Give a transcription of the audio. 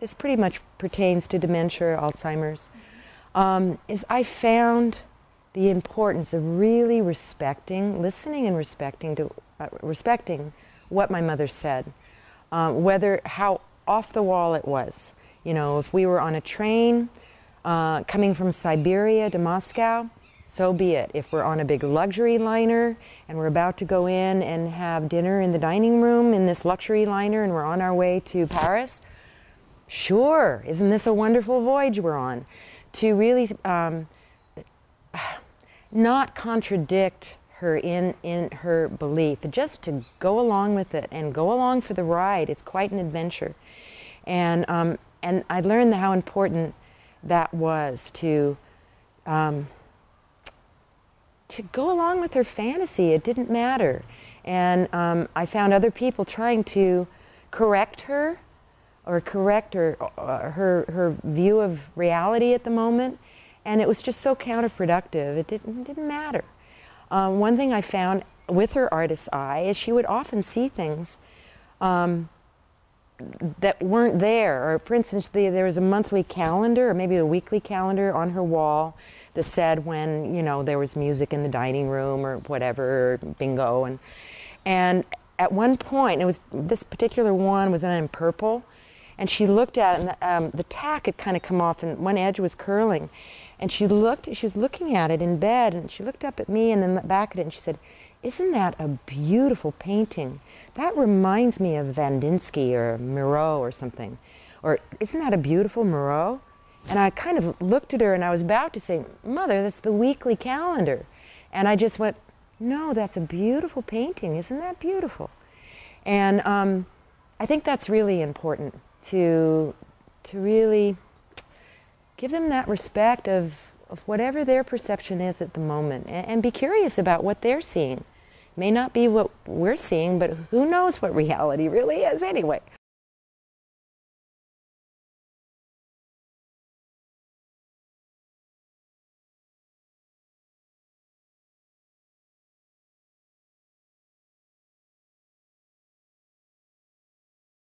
this pretty much pertains to dementia, Alzheimer's, is I found the importance of really respecting, listening and respecting what my mother said, how off the wall it was. You know, if we were on a train coming from Siberia to Moscow, so be it. If we're on a big luxury liner and we're about to go in and have dinner in the dining room in this luxury liner and we're on our way to Paris, sure, isn't this a wonderful voyage we're on? To really not contradict her in her belief, just to go along with it and go along for the ride. It's quite an adventure. And I learned how important that was to go along with her fantasy. It didn't matter. And I found other people trying to correct her or correct her view of reality at the moment. And it was just so counterproductive. It didn't matter. One thing I found with her artist's eye is she would often see things that weren't there. Or for instance, there was a monthly calendar or maybe a weekly calendar on her wall that said when, you know, there was music in the dining room or whatever, or bingo. And at one point, it was this particular one was in purple, and she looked at it, and the tack had kind of come off, and one edge was curling. And she was looking at it in bed, and she looked up at me and then back at it, and she said, "Isn't that a beautiful painting? That reminds me of Kandinsky or Miro or something. Or isn't that a beautiful Miro?" And I kind of looked at her and I was about to say, "Mother, that's the weekly calendar." And I just went, "No, that's a beautiful painting. Isn't that beautiful?" And I think that's really important to really give them that respect of whatever their perception is at the moment, and be curious about what they're seeing. May not be what we're seeing, but who knows what reality really is anyway.